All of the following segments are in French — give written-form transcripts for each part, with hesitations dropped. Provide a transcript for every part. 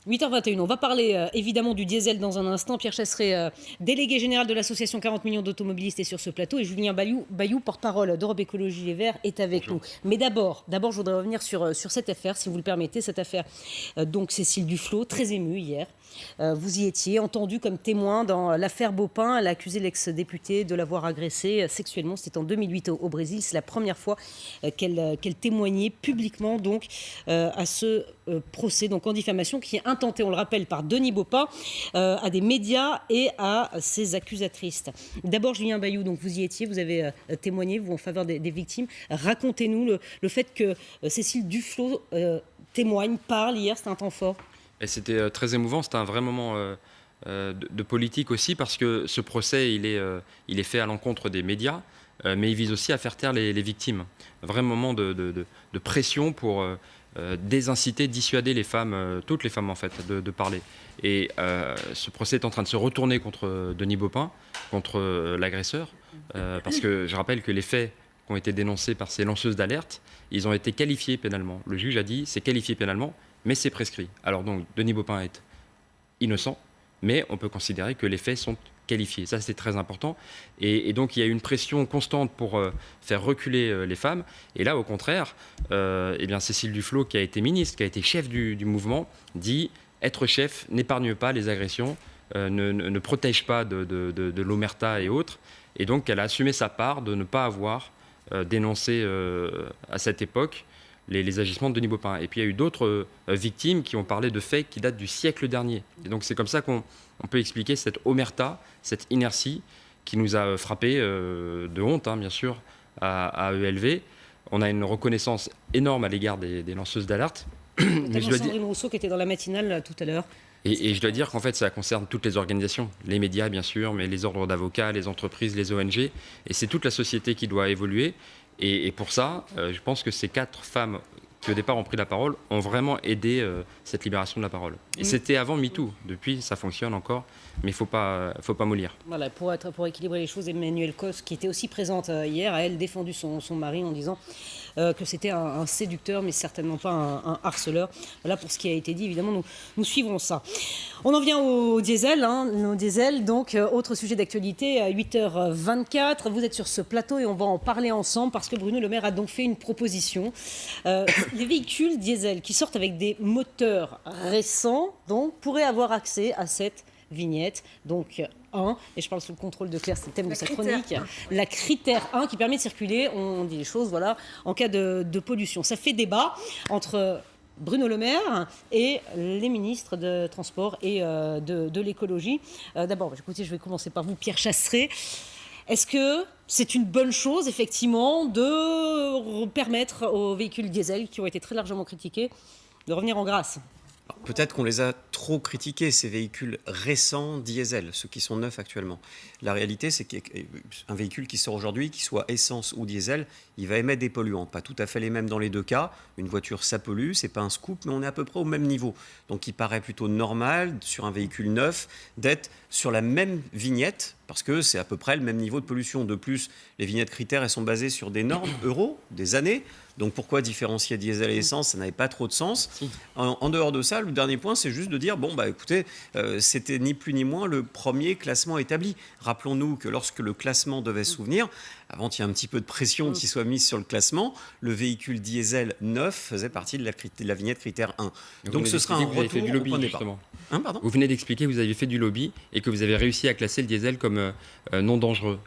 8h21, on va parler évidemment du diesel dans un instant. Pierre Chasseret, délégué général de l'association 40 millions d'automobilistes est sur ce plateau et Julien Bayou, porte-parole d'Europe Écologie Les Verts, est avec nous. Mais d'abord, je voudrais revenir sur cette affaire, si vous le permettez, cette affaire. Donc Cécile Duflot, très émue hier. Vous y étiez, entendu comme témoin dans l'affaire Baupin. Elle a accusé l'ex-député de l'avoir agressée sexuellement. C'était en 2008 au Brésil. C'est la première fois qu'elle témoignait publiquement donc, à ce procès donc, en diffamation qui est intenté, on le rappelle, par Denis Baupin à des médias et à ses accusatrices. D'abord, Julien Bayou, donc vous y étiez, vous avez témoigné vous, en faveur des victimes. Racontez-nous le fait que Cécile Duflot témoigne, parle hier, c'était un temps fort. Et c'était très émouvant, c'était un vrai moment de politique aussi, parce que ce procès, il est fait à l'encontre des médias, mais il vise aussi à faire taire les victimes. Un vrai moment de pression pour désinciter, dissuader les femmes, toutes les femmes en fait, de parler. Et ce procès est en train de se retourner contre Denis Baupin, contre l'agresseur, parce que je rappelle que les faits qui ont été dénoncés par ces lanceuses d'alerte, ils ont été qualifiés pénalement. Le juge a dit c'est qualifié pénalement, mais c'est prescrit. Alors donc, Denis Baupin est innocent, mais on peut considérer que les faits sont qualifiés. Ça, c'est très important. Et donc, il y a une pression constante pour faire reculer les femmes. Et là, au contraire, eh bien, Cécile Duflot, qui a été ministre, qui a été chef du mouvement, dit « Être chef n'épargne pas les agressions, ne protège pas de l'omerta et autres ». Et donc, elle a assumé sa part de ne pas avoir dénoncé à cette époque les agissements de Denis Baupin. Et puis il y a eu d'autres victimes qui ont parlé de faits qui datent du siècle dernier. Et donc c'est comme ça qu'on peut expliquer cette omerta, cette inertie qui nous a frappé de honte, bien sûr, à ELV. On a une reconnaissance énorme à l'égard des lanceuses d'alerte. Mais Sandrine Rousseau qui était dans la matinale tout à l'heure. Et je dois dire qu'en fait, ça concerne toutes les organisations, les médias bien sûr, mais les ordres d'avocats, les entreprises, les ONG. Et c'est toute la société qui doit évoluer. Et pour ça, je pense que ces 4 femmes qui au départ ont pris la parole ont vraiment aidé cette libération de la parole. Et c'était avant MeToo. Depuis, ça fonctionne encore, mais il faut pas mollir. Voilà, pour équilibrer les choses, Emmanuelle Cos, qui était aussi présente hier, a elle défendu son mari en disant que c'était un séducteur, mais certainement pas un harceleur. Voilà pour ce qui a été dit. Évidemment, nous suivrons ça. On en vient au diesel, nos diesels. Donc, autre sujet d'actualité, à 8h24. Vous êtes sur ce plateau et on va en parler ensemble parce que Bruno Le Maire a donc fait une proposition. Les véhicules diesel qui sortent avec des moteurs récents donc, pourraient avoir accès à cette vignette. Donc, et je parle sous le contrôle de Claire, c'est le thème de sa chronique, la critère 1 qui permet de circuler, on dit les choses, voilà, en cas de pollution. Ça fait débat entre Bruno Le Maire et les ministres de Transport et de l'écologie. D'abord, écoutez, je vais commencer par vous, Pierre Chasseret. Est-ce que c'est une bonne chose, effectivement, de permettre aux véhicules diesel, qui ont été très largement critiqués, de revenir en grâce ? Peut-être qu'on les a trop critiqués, ces véhicules récents diesel, ceux qui sont neufs actuellement. La réalité, c'est qu'un véhicule qui sort aujourd'hui, qu'il soit essence ou diesel, il va émettre des polluants. Pas tout à fait les mêmes dans les deux cas. Une voiture, ça pollue, c'est pas un scoop, mais on est à peu près au même niveau. Donc il paraît plutôt normal, sur un véhicule neuf, d'être sur la même vignette, parce que c'est à peu près le même niveau de pollution. De plus, les vignettes critères, elles sont basées sur des normes Euro, des années. Donc pourquoi différencier diesel et essence ? Ça n'avait pas trop de sens. En dehors de ça, le dernier point, c'est juste de dire, écoutez, c'était ni plus ni moins le premier classement établi. Rappelons-nous que lorsque le classement devait se souvenir, avant qu'il y ait un petit peu de pression qui soit mise sur le classement, le véhicule diesel neuf faisait partie de la vignette critère 1. Donc ce sera un retour au point de départ. Vous venez d'expliquer que vous avez fait du lobby et que vous avez réussi à classer le diesel comme non dangereux.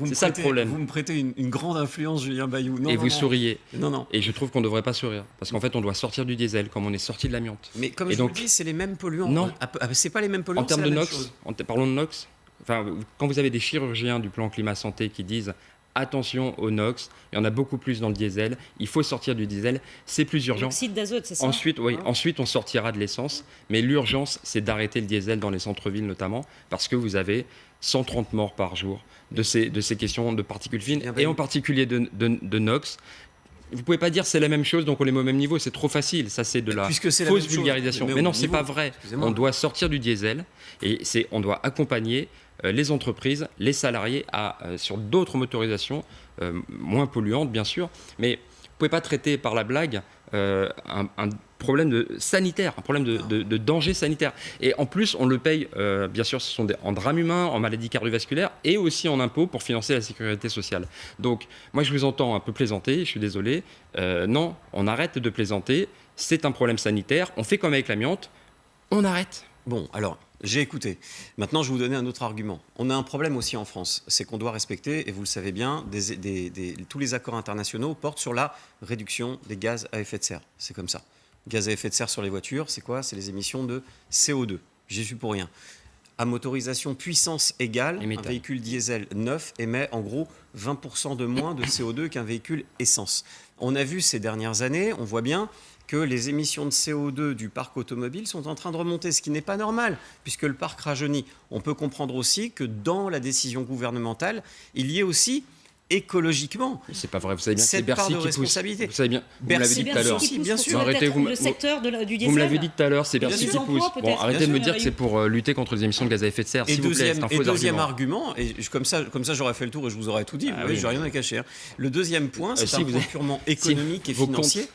C'est ça le problème. Vous me prêtez une grande influence, Julien Bayou. Vous souriez. Non. Et je trouve qu'on ne devrait pas sourire. Parce qu'en fait, on doit sortir du diesel comme on est sorti de l'amiante. Mais comme je vous le dis, c'est les mêmes polluants. Non. C'est pas les mêmes polluants. En termes de NOx, parlons de NOx. Quand vous avez des chirurgiens du plan climat-santé qui disent attention au NOx, il y en a beaucoup plus dans le diesel, il faut sortir du diesel, c'est plus urgent. L'oxyde d'azote, c'est ça ? Ensuite, on sortira de l'essence, mais l'urgence, c'est d'arrêter le diesel dans les centres-villes notamment, parce que vous avez 130 morts par jour de ces questions de particules fines, et en particulier de NOx. Vous ne pouvez pas dire c'est la même chose, donc on les met au même niveau, c'est trop facile, ça c'est de la fausse vulgarisation. Mais non, c'est pas vrai. On doit sortir du diesel et on doit accompagner les entreprises, les salariés sur d'autres motorisations, moins polluantes bien sûr, mais vous ne pouvez pas traiter par la blague un problème sanitaire, un problème de danger sanitaire. Et en plus, on le paye, bien sûr, ce sont en drames humains, en maladies cardiovasculaires et aussi en impôts pour financer la sécurité sociale. Donc, moi, je vous entends un peu plaisanter, je suis désolé. Non, on arrête de plaisanter. C'est un problème sanitaire. On fait comme avec l'amiante. On arrête. Bon, alors, j'ai écouté. Maintenant, je vais vous donner un autre argument. On a un problème aussi en France, c'est qu'on doit respecter, et vous le savez bien, tous les accords internationaux portent sur la réduction des gaz à effet de serre. C'est comme ça. Gaz à effet de serre sur les voitures, c'est quoi? C'est les émissions de CO2. J'y suis pour rien. À motorisation puissance égale, un véhicule diesel neuf émet en gros 20% de moins de CO2 qu'un véhicule essence. On a vu ces dernières années, on voit bien que les émissions de CO2 du parc automobile sont en train de remonter, ce qui n'est pas normal, puisque le parc rajeunit. On peut comprendre aussi que dans la décision gouvernementale, il y ait aussi écologiquement. C'est pas vrai, vous savez bien que c'est cette Bercy part de qui pousse. responsabilité. Vous savez bien, vous me l'avez dit tout à l'heure. Bien sûr. Arrêtez, le secteur du diesel. Vous me l'avez dit tout à l'heure, c'est Bercy qui pousse. Bon, arrêtez de me dire que c'est pour lutter contre les émissions de gaz à effet de serre, s'il vous plaît. C'est un faux deuxième argument. argument, et comme ça j'aurais fait le tour et je vous aurais tout dit, vous voyez, j'ai rien à cacher. Le deuxième point, c'est un point purement économique et financier.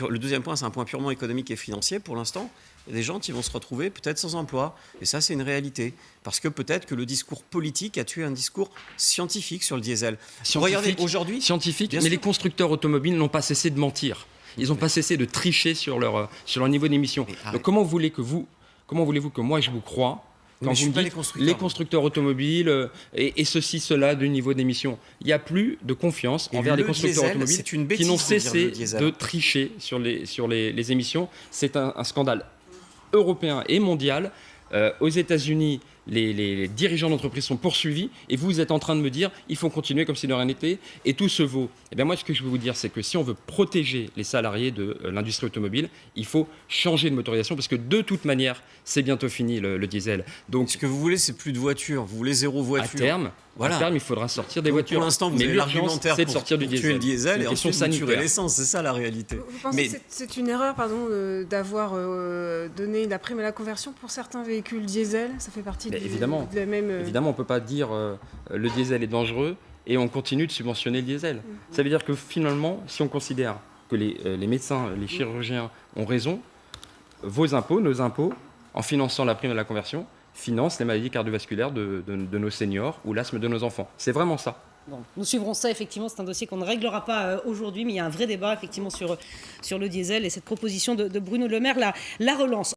Le deuxième point, c'est un point purement économique et financier. Pour l'instant, il y a des gens qui vont se retrouver peut-être sans emploi. Et ça, c'est une réalité. Parce que peut-être que le discours politique a tué un discours scientifique sur le diesel. Regardez, aujourd'hui... Scientifique, mais les constructeurs automobiles n'ont pas cessé de mentir. Ils n'ont pas cessé de tricher sur leur niveau d'émission. Donc comment voulez-vous que moi je vous croie quand vous me dites les constructeurs automobiles et ceci, cela du niveau d'émission? Il n'y a plus de confiance envers les constructeurs automobiles qui n'ont cessé de tricher sur les émissions. C'est un scandale européen et mondial. Aux États-Unis, les dirigeants d'entreprise sont poursuivis et vous êtes en train de me dire il faut continuer comme si de rien n'était et tout se vaut. Et bien moi, ce que je veux vous dire, c'est que si on veut protéger les salariés de l'industrie automobile, il faut changer de motorisation parce que de toute manière, c'est bientôt fini le diesel. Donc, ce que vous voulez, c'est plus de voitures. Vous voulez zéro voiture. À terme, il faudra sortir des voitures. Pour l'instant, vous avez l'argumentaire c'est de sortir du tuer le diesel et ensuite tuer l'essence. C'est ça la réalité. Vous pensez que c'est une erreur, d'avoir donné la prime à la conversion pour certains véhicules diesel? Ça fait partie de la même... Évidemment, on ne peut pas dire le diesel est dangereux et on continue de subventionner le diesel. Ça veut dire que finalement, si on considère que les médecins, les chirurgiens ont raison, vos impôts, nos impôts, en finançant la prime à la conversion, financent les maladies cardiovasculaires de nos seniors ou l'asthme de nos enfants. C'est vraiment ça. Bon, nous suivrons ça, effectivement, c'est un dossier qu'on ne réglera pas aujourd'hui, mais il y a un vrai débat, effectivement, sur le diesel et cette proposition de Bruno Le Maire la relance.